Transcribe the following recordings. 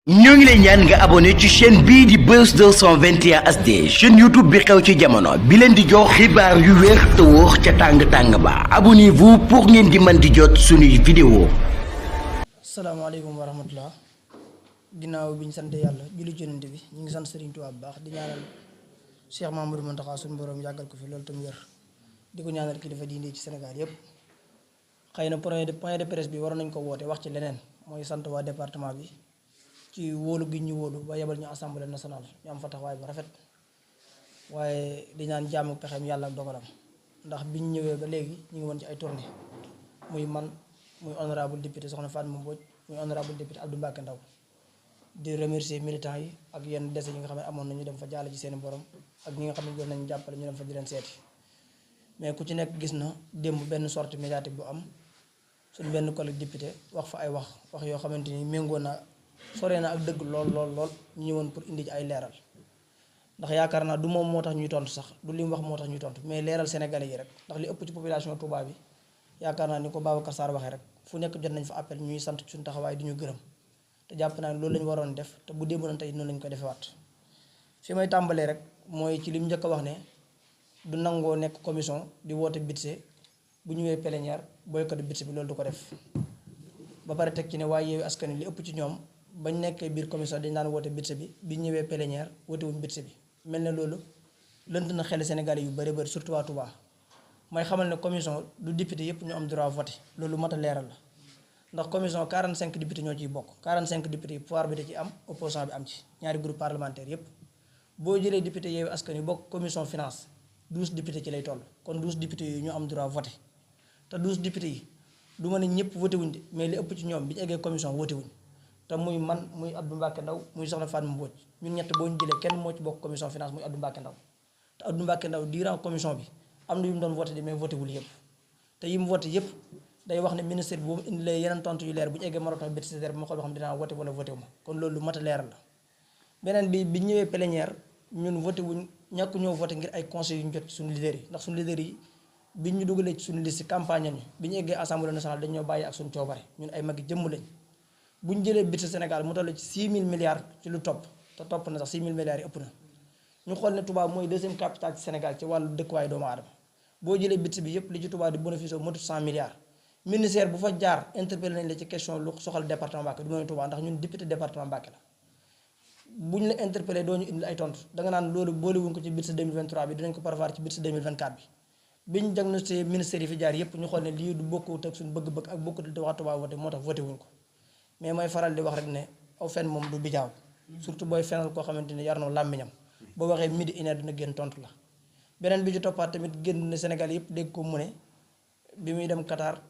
ñoo ngi lay ñaan nga abonné ci chaîne bii di Buzz 221 HD chaîne YouTube bi xew ci jamono bi leen di jox xibaar yu wér te wóor ca tàng-tàng ba abonnez-vous pour ngeen di mën di jot suñuy vidéo. asalaamaaleykum wa rahmatullah ginnaaw bi ñu sant yàlla julli ci Yonent bi ñu ngi sant Serigne Touba bu baax di ñaanal Cheikh Mamadou Mountakha suñu borom yàggal ko fi loolu tam wér di ko ñaanal kilifa diine ci Sénégal yépp xëy na point de presse bi waroon nañu ko woote wax ci leneen mooy sant waa département bi ci wóolu gi ñu wóolu ba yebal ñu assemblée nationale ñu am fa taxawaay bu rafet waaye di ñaan jàmm pexeem yàlla ak dogalam ndax biñ ñëwee ba léegi ñu ngi woon ci ay tournée muy man muy honorable député soxna Fatma Mbodj muy honorable député Abdou Mbacké Ndaw di remercier militants yi ak yenn dese yi nga xam ne amoon nañu dem fa jàll ci seeni borom ak ñi nga xam ne doon nañu jàppale ñu dem fa di leen seeti mais ku ci nekk gis na démb benn sortie médiatique bu am suñu benn collègue député wax fa ay wax yoo xamante ni méngoo na sore na ak dëgg lool ñu ñëwoon pour indi ci ay leeral ndax yaakaar naa du moom moo tax ñuy tontu sax du li mu wax moo tax ñuy tontu mais leeral sénégalais yi rek ndax li ëpp ci population Touba bi yaakaar naa ni ko Babacar Sarr waxee rek fu nekk jot nañ fa appel ñuy sant suñu taxawaay di ñu gërëm te jàpp naa ne loolu la ñu waroon def te bu démb na tey noonu lañu ko defewaat fi may tàmbalee rek mooy ci li mu njëkk a wax ne du nangoo nekk commission di woote budget bu ñëwee plénière boycott budget bi loolu du ko def ba pare teg ci ne waaye Yewwi Askan Wi li ëpp ci ñoom bañ nekkee biir commission dañ daan woote budget bi ñëwee plénière woote wuñ budget bi mel ne loolu lënt na xel Sénégalais yu bëri surtout waa Touba may xamal ne commission du député yëpp ñu am droit voté loolu mat a leeral la ndax commission 45 députés ñoo ciy bokk 45 députés yi pouvoir bi da ci am opposition bi am ci ñaari groupe parlementaire yëpp boo jëlee député Yewwi Askan Wi bokk commission finance 12 députés ci lay toll kon 12 députés yi ñu am droit voté te 12 députés yi du ma ne ñëpp voté wuñ de mais li ëpp ci ñoom bi ñu eggee commission voté wuñ te muy man muy Abdou Mbacké Ndaw muy soxna Fatma Mbodj ñun ñett boo ñu jëlee kenn moo ci bokk commission finance muy Abdou Mbacké Ndaw te Abdou Mbacké Ndaw durant commission bi am na yu mu doon voté di mais voté wul yëpp te yi mu voté yëpp day wax ne ministère bi boobu indilee yeneen tontu yu leer bu ñu eggee marathon budgétaire bi ma xool boo xam dinaa voté wala voté wu ma kon loolu lu mat a leeral la beneen bi ñëwee plénière ñun voté wuñ ñàkk ñoo voté ngir ay conseils yu ñu jot suñu leader yi ndax suñu leader yi bi ñu dugalee ci suñu liste campagne ñu bi ñu eggee assemblée nationale dañoo bàyyi ak suñu coobare ñun ay magi jëmm lañ bu ñu jëlee budget Sénégal mu toll ci 6000 milliards ci lu topp te topp na sax 6000 milliards yi ëpp na ñu xool ne Touba mooy deuxième capitale ci Sénégal ci wàllu dëkkuwaay doomu aadama boo jëlee budget bi yëpp li ci Touba di bénéfice au motu 100 milliards ministère bu fa jaar interpellé nañ la ci question lu soxal département Mbacké du mooy Touba ndax ñun député département Mbacké la bu ñu la interpellé doo ñu indi ay tontu danga naan loolu boolewuñ ko ci budget 2023 bi dinañ ko prévoir ci budget 2024 bi ñu diagnosté ministère yi fi jaar yëpp ñu xool ne lii du bokkut ak suñu bëgg-bëgg ak bokkut ak waa Touba voté moo tax voté wuñ ko mais mooy faral di wax rek ne aw fen moom du bijaaw surtout booy fenal koo xamante ne yar na làmmiñam boo waxee midi une heure dina génn tontu la beneen bi ci toppaat tamit génn ne Sénégal yëpp dégg ko mu ne bi muy dem Qatar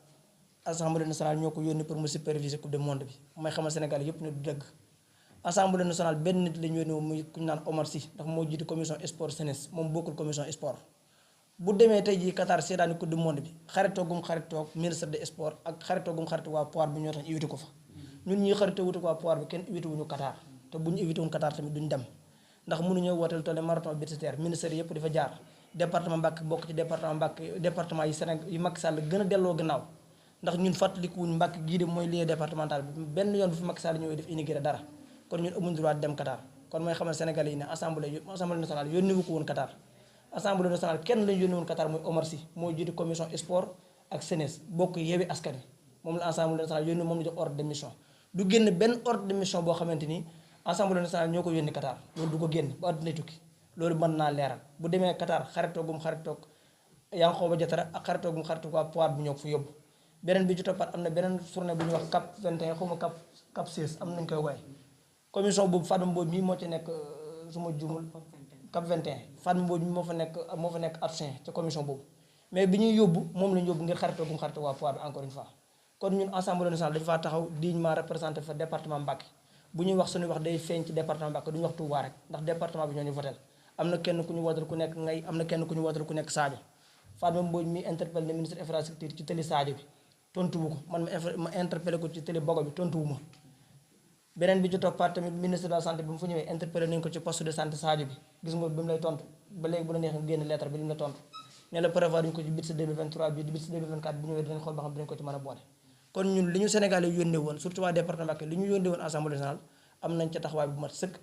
assemblée nationale ñoo ko yónni pour mu superviser coupe du monde bi may xamal Sénégal yëpp ne du dëgg assemblée nationale benn nit lañu yónni muy ku ñu naan Omar Sy ndax moo jiite commission sport jeunesse moom bokkul commission sport bu demee tey jii Qatar seetaani coupe du monde bi xaritoogum xaritoog ministre des sports ak xaritoogum xaritoo waa pouvoir bi ñoo tax invité ko fa ñun ñuy xaritoo wutu waa pouvoir bi kenn invité wuñu Qatar te bu ñu invité wuñu Qatar tamit duñ dem ndax mënuñoo wooteel tolle marathon budgétaire ministère yëpp di fa jaar département Mbacké bokk ci département Mbacké département yi Sénégal yi Macky Sall gën a delloo gannaaw ndax ñun fàttaliku wuñ Mbacké gii de mooy lieu départemental bi benn yoon bu fi Macky Sall ñëwee def immigré dara kon ñun amuñ droit dem Qatar kon mooy xamal Sénégalais yi ne assemblée nationale yónni wu ko woon Qatar assemblée nationale kenn lañu yónni woon Qatar muy Omar Sy moo jiite commission sport ak jeunesse bokk Yewwi Askan Wi moom la assemblée nationale yónni moom la jox ordre de mission du génn benn ordre de mission boo xamante ni assemblée nationale ñoo ko yónni Qatar loolu du ko génn ba àdduna tukki loolu mën naa leeral bu demee Qatar xaritoogum xaritoog Yankhoba Diattara ak xaritoogum xaritoog waa pouvoir bi ñoo ko fa yóbbu beneen bi ci toppaat am na beneen journée bu ñuy wax CAP 21 xaw ma CAP 16 am nañu koy woowee commission boobu Fatma Mbodj mii moo ci nekk su ma juumul CAP 21 Fatma Mbodj mii moo fa nekk absent ca commission boobu mais bi ñuy yóbbu moom lañu yóbbu ngir xaritoogum xaritoog waa pouvoir bi encore une fois kon ñun assemblée nationale dañu faa taxaw dignement représenté fa département Mbacké bu ñuy wax suñuy wax day feeñ ci département Mbacké duñu wax Touba rek ndax département bi ñoo ñu votel am na kenn ku ñu wootal ku nekk ngay am na kenn ku ñu wootal ku nekk Sadio Fatma Mbodj mi interpellé ne ministre infrastructure ci télé Sadio bi tontuwu ko man ma interpellé ko ci télé Bogo bi tontuwu ma beneen bi ci toppaat tamit ministre de la santé bi mu fa ñëwee interpellé nañu ko ci poste de santé Sadio bi gis nga bi mu lay tontu ba léegi bu la neexee génn lettre bi li mu la tontu ne la prévoir ñu ko ci budget 2023 bi di budget 2024 bu ñëwee dinañ xool ba xam dinañ ko ci mën a boole kon ñun li ñu Sénégal yi yónnee woon surtout waa département Mbacké li ñu yónnee woon assemblée nationale am nañ ca taxawaay bu mat sëkk.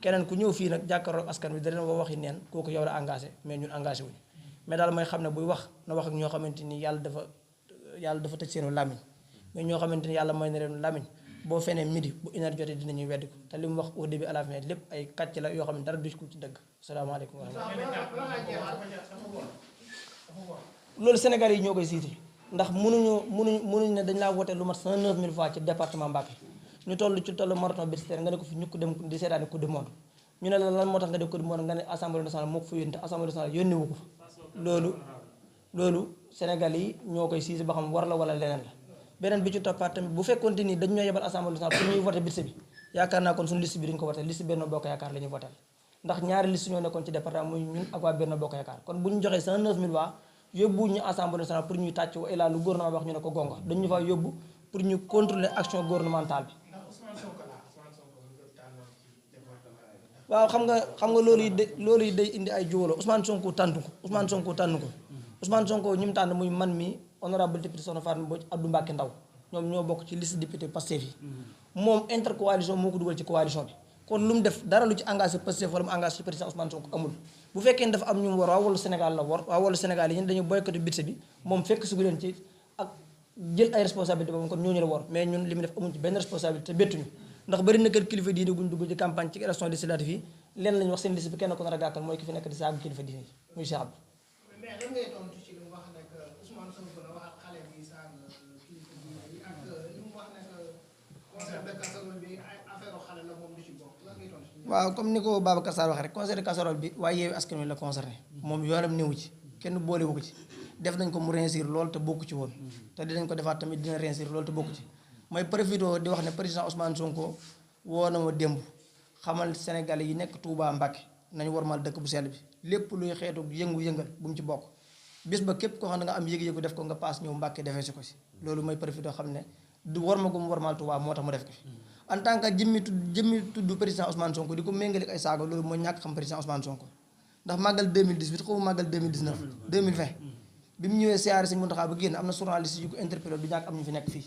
keneen ku ñëw fii nag jàkkaarloog askan wi da leen waxi neen kooku yow la engagé mais ñun engagé wuñu mais daal mooy xam ne buy wax na wax ak ñoo xamante ni yàlla dafa tëj seenu làmmiñ mais ñoo xamante ni yàlla mooy na leen làmmiñ boo fenee midi bu une heure jotee dinañuy weddi ko te li mu wax au début à la fin lépp ay kàcc la yoo xam ne dara du ko ci dëgg asalaamaaleykum wa rahmatulah. loolu Sénégal yi ñoo koy siiti ndax mënuñu ne dañ laa wote lu mat 109 000 fois ci département Mbacké ñu ci tollu marathon budgétaire nga ne ko fi ñukk dem di seetaani coupe du monde ñu ne la lan moo tax nga def coupe du monde nga ne assemblée nationale moo ko fa yónni te assemblée nationale yónni wu ko fa loolu Sénégal yi ñoo koy siisi ba xam war la wala leneen la. beneen bi ci toppaat tamit bu fekkoonte ni dañ ñoo yebal assemblée nationale pour ñuy voté budget bi yaakaar naa kon suñu liste bi duñ ko voté liste Benno Bokk Yaakaar la ñuy voté ndax ñaari liste ñoo nekkoon ci département muy ñun ak waa Benno Bokk Yaakaar kon bu ñu joxee 109 000 voix yóbbu ñu assemblée nationale pour ñuy tàcc wa ilaa lu gouvernement wax ñu ne ko gonga dañu fa yóbbu pour ñu contrôler action gouvernementale bi. waaw xam nga loolu yi day indi ay juwalo Ousmane Sonko tànn ko Ousmane Sonko ñi mu tànn muy man mi honorable député Soxna Fatou Mbodj Abdou Mbacké Ndaw ñoom ñoo bokk ci liste député Pastef yi moom intercoalition moo ko dugal ci coalition bi kon lu mu def dara lu ci engagé Pastef wala mu engagé ci président Ousmane Sonko amul bu fekkee ne dafa am ñu mu war waa Wallu Sénégal la war waa Wallu Sénégal yi ñun dañu boycotté budget bi moom fekk su leen ci ak jël ay responsabilité boobu kon ñooñu la war mais ñun li mu def amuñ ci benn responsabilité bettuñu ndax bëri na kër kilifa diine guñ dugg ci campagne ci élection législative yi leen lañu wax seen liste bi kenn ko nar a gàkkal mooy ki fi nekk di saagu kilifa diine yi muy Cheikh Abdou. mais lan ngay tontu ci li mu wax nag Ousmane Sonko na wax ak xale bi saaga kilifa diine yi ak li mu wax nag concert de casserole bi affaire xale la moom du ci bokk lan ngay tontu ci. waaw comme ni ko Babacar Sarr waxee rek concert de casserole bi waaye Yewwi Askan Wi la concerné moom yoonam néewu ci kenn boolewu ko ci def nañ ko mu réussir loolu te bokku ci woon te dinañ ko defaat tamit dina réussir loolu te bokku ci mooy profité di wax ne président Ousmane Sonko woo na ma démb xamal Sénégalais yi nekk Touba Mbacké nañu warmal dëkk bu sell bi lépp luy xeetu yëngu-yëngal bu mu ci bokk bis ba képp koo xam ne nga am yëg-yëgu def ko nga paas ñëw Mbacké defee si ko si loolu mooy profité xam ne du warma gu mu warmal Touba moo tax mu def ko fi en tant que jëmmi tudd président Ousmane Sonko di ko méngale ay saaga loolu mooy ñàkk xam président Ousmane Sonko ndax màggal 2018 xaw ma màggal 2019 2020 bi mu ñëwee siyaare Sëñ Mountakha ba génn am na journaliste yu ko interpellé du ñàkk am ñu fi nekk fii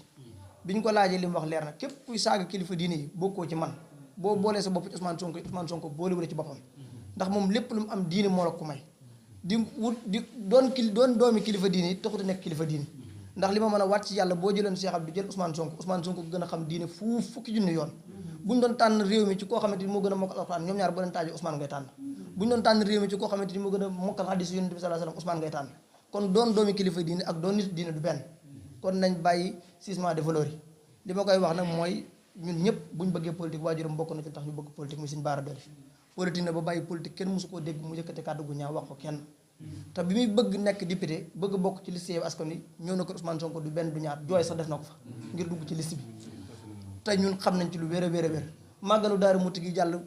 bi ñu ko laajee li mu wax leer na képp kuy saaga kilifa diine yi bokkoo ci man boo boolee sa bopp ci Ousmane Sonko boolewul ci boppam ndax moom lépp lu mu am diine moo la ko may di wut di doon doomi kilifa diine yi taxut a nekk kilifa diine ndax li ma mën a wàcc ci yàlla boo jëloon Cheikh Abdou jël Ousmane Sonko gën a xam diine fukki junni yoon bu ñu doon tànn réew mi ci koo xamante ni moo gën a mokkal alxuraan ñoom ñaar boo leen taajee Ousmane ngay tànn bu ñu doon tànn réew mi ci koo xamante ni moo gën a mokkal hadiis Yonent bi sallallahu alayhi wasallam Ousmane ngay tànn kon doon doomi kilifa diine ak doon nit diine du benn kon nañ bàyyi cisement de valeurs yi li ma koy wax nag mooy ñun ñëpp bu ñu bëggee politique waajuram bokk na ci tax ñu bëgg politique muy Sëñ Bara Dolly politique na ba bàyyi politique kenn mosu koo dégg mu yëkkate kàddu gu ñaaw wax ko kenn te bi muy bëgg nekk député bëgg bokk ci liste Yewwi Askan Wi ñëw na ko Ousmane Sonko du benn du ñaar jooy sax def na ko fa ngir dugg ci liste bi te ñun xam nañ ci lu wér a wér a wér màggalu Daaru Muti gi jàll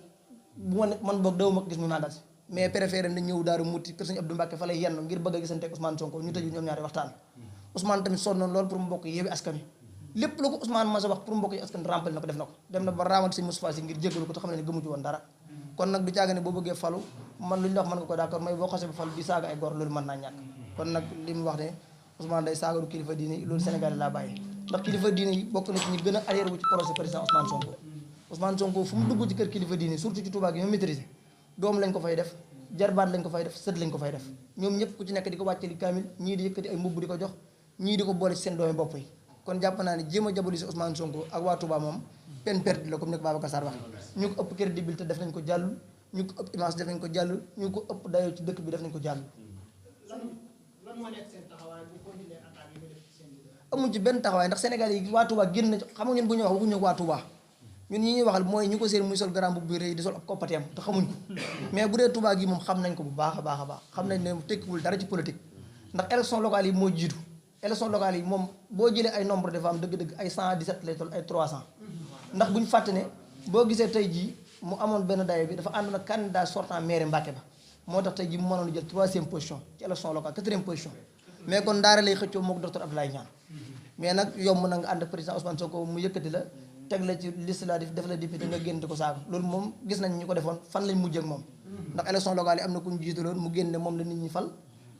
bu ma ne man boog daw ma gis mu màggal si mais préféré na ñëw Daaru Muti kër Sëñ Abdou Mbacké fa lay yenn ngir bëgg a gisante ak Ousmane Sonko ñu tëju ñoom ñaari waxtaan Ousmane tamit sonn na lool pour mu bokk Yewwi Askan Wi lépp lu ko Ousmane ma sa wax pour mu bokk ci askan rempli na ko def na ko dem na ba raamati Sëñ Moustapha Sy ngir jéggalu ko te xam ne gëmu ci woon dara kon nag du caaga ne boo bëggee falu man lu ñu la wax mën nga ko d'accord mooy boo xasee ba falu di saaga ay góor loolu mën naa ñàkk kon nag li mu wax ne Ousmane day saagaru kilifa diine yi loolu Sénégal laa bàyyi ndax kilifa diine yi bokk na ci ñi gën a adhéré wu ci projet président Ousmane Sonko fu mu dugg ci kër kilifa diine surtout ci Touba gi ma maîtrisé doom lañ ko fay def jarbaat lañ ko fay def sët lañ ko fay def ñoom ñëpp ku ci nekk di ko wàcce li kaamil ñii di yëkkati ay mbubb di ko jox ñii di ko boole ci seen doomi bopp yi kon jàpp naa ne jéem a diaboliser Ousmane Sonko ak waa Touba moom peine perdue la comme ni ko Babacar Sarr waxee ñu ko ëpp crédibilité def nañ ko jàll ñu ko ëpp image def nañ ko jàll ñu ko ëpp dayoo ci dëkk bi def nañ ko jàll lan moo nekk seen taxawaay bu continuer attaque yi nga def ci seen leader amuñ ci benn taxawaay ndax Sénégal yi waa Touba génn na xam nga ñun bu ñu wax waxuñu waa Touba ñun ñi ñuy waxal mooy ñu ko seen muy sol grand bu rëy di sol ab koppateem te xamuñ ko mais bu dee Touba gi moom xam nañ ko bu baax a baax a baax xam nañ ne tekkiwul dara ci politique ndax élection locale yi moo jiitu élection locale yi moom boo jëlee ay nombre de femmes dëgg-dëgg ay 117 lay toll ay 300 ndax bu ñu fàtte ne boo gisee tey jii mu amoon benn daye bi dafa àndoon ak candidat sortant maire Mbacké ba moo tax tey jii mu mënoon jël 3e position ci élection locale 4e position mais kon daara lay xëccoo mook docteur Abdoulaye Niane mais nag yomb na nga ànd ak président Ousmane Sonko mu yëkkati la teg la ci liste la def la député nga génn di ko saaga loolu moom gis nañ ñu ko defoon fan lañ mujjee ak moom ndax élection locale yi am na ku ñu jiitaloon mu génne moom la nit ñi fal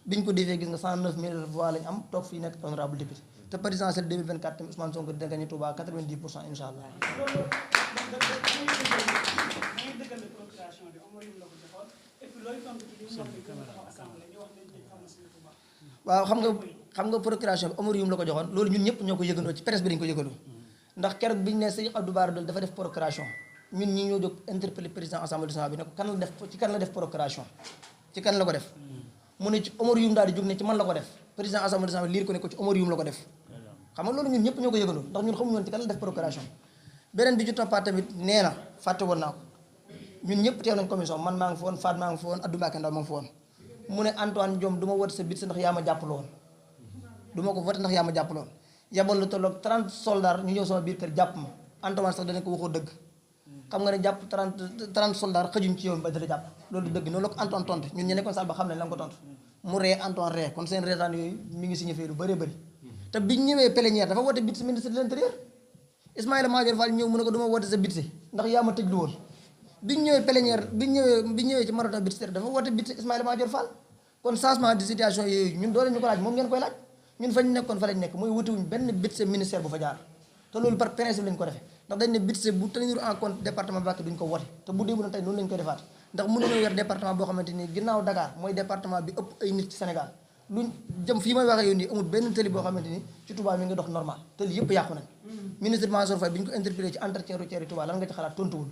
biñ ko defee gis nga 109 000 voix lañ am toog fii nekk honorable député te présidentielle 2024 tamit Ousmane Sonko dina gagné Touba 90% incha allah waaw xam nga procuration bi Omar Youm la ko joxoon loolu ñun ñëpp ñoo ko yëgandoo ci presse bi dañu ko yëgandoo ndax keroog biñu ne sëñ Abdou Bara Dolly dafa def procuration ñun ñi ñoo jóg interpellé président assemblée nationale bi ne ko kan la def procuration ci kan la ko def mu ne ci Omar Youm daal di jóg ne ci man la ko def président assemblée nationale liir ko ne ko ci Omar Youm la ko def xam nga loolu ñun ñëpp ñoo ko yëgandoo ndax ñun xamuñu woon ci kan la def procuration beneen bi ci toppaat tamit nee na fàtte woon naa ko ñun ñëpp teew nañ commission man maa ngi fa woon Fat maa ngi fa woon Abdou Mbacké Ndaw maa ngi fa woon mu ne Antoine Diome du ma wote sa bit sa ndax yaa ma jàppale woon du ma ko voté ndax yaa ma jàppale woon yabal lu tolloog 30 soldats ñu ñëw sama biir kër jàpp ma Antoine sax dana ko waxoo dëgg xam nga ne jàpp 30 soldats xëjuñ ci yow ba dala jàpp loolu dëgg noonu la ko Antoine tontu ñun ñu nekkoon salle ba xam ne la nga ko tontu mu ree Antoine ree kon seen reetaan yooyu mi ngi signifié lu bëree bëri te biñ ñëwee plénière dafa woote bit ministre de l'intérieur Ismaïla Madior Fall ñëw mu ne ko du ma woote sa bit ndax yaa ma tëj lu woon biñ ñëwee plénière biñ ñëwee ci marathon bit dafa woote bit Ismaïla Madior Fall kon changement de situation yooyu ñun doole ñu ko laaj moom ngeen koy laaj ñun fañ nekkoon fa lañ nekk mooy wutiwuñ benn budget ministère bu fa jaar te loolu par principe lañ ko defee ndax dañ ne budget bu tenir en compte département Mbacké duñ ko wote te bu déebu na tey noonu lañ koy defaat ndax mënuñoo yor département boo xamante ni ginnaaw Dakar mooy département bi ëpp ay nit ci Sénégal luñ jëm fii may waxee yow nii amul benn tëli boo xamante ni ci Touba mi nga dox normal tëli yëpp yàqu nañ ministre Mansour Faye bi ñu ko interpellé ci entretien routier yi Touba lan nga ci xalaat tontuwul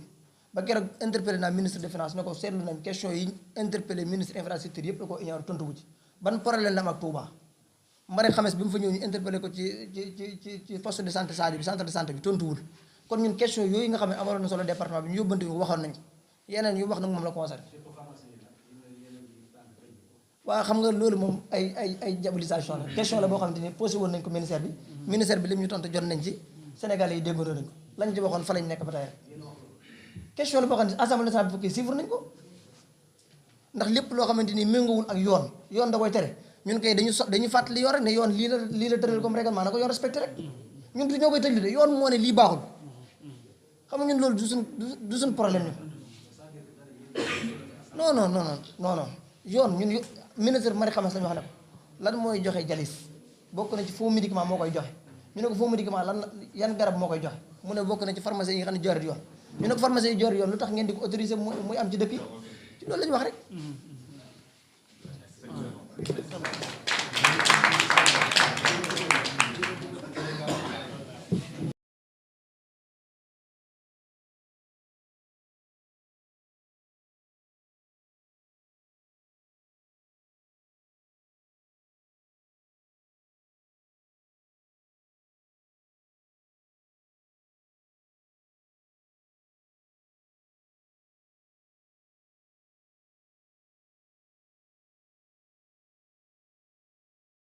ba keroog interpellé naa ministre des finances ne ko seetlu nañ question yi interpellé ministre infrastructure yëpp da ko ignoré tontuwu ci ban problème la am ak Touba Mbare Xames bi mu fa ñëw ñu interpellé ko ci poste de santé Sadio bi centre de santé bi tontuwul kon ñun question yooyu nga xam ne amaloon na solo département bi ñu yóbbante ko waxoon nañ ko yeneen yu wax nag moom la concerné waaw xam nga loolu moom ay diabolisation la question la boo xamante ni posé woon nañ ko ministère bi li mu ñu tontu jot nañ ci Sénégalais yi déggoo nañ ko lañ ci waxoon fa lañ nekk ba tey question la boo xam ne assemblée nationale bi fukki chiffre nañ ko ndax lépp loo xamante ni méngoowul ak yoon da koy tere ñun kay dañu fàttali yoon rek ne yoon lii la tëral comme règlement na ko yoon respecté rek ñun du ñoo koy tëjli de yoon moo ne lii baaxul xam nga ñun loolu du suñ problème ñun non yoon ñun ministre Marie Xamas la ñu wax ne ko lan mooy joxe jalis bokk na ci faux médicament moo koy joxe ñu ne ko faux médicament yan garab moo koy joxe mu ne bokk na ci pharmacie yi nga xam ne joorit yoon ñu ne ko pharmacie yi joorit yoon lu tax ngeen di ko autorisé muy am ci dëkk yi ci loolu la ñu wax rek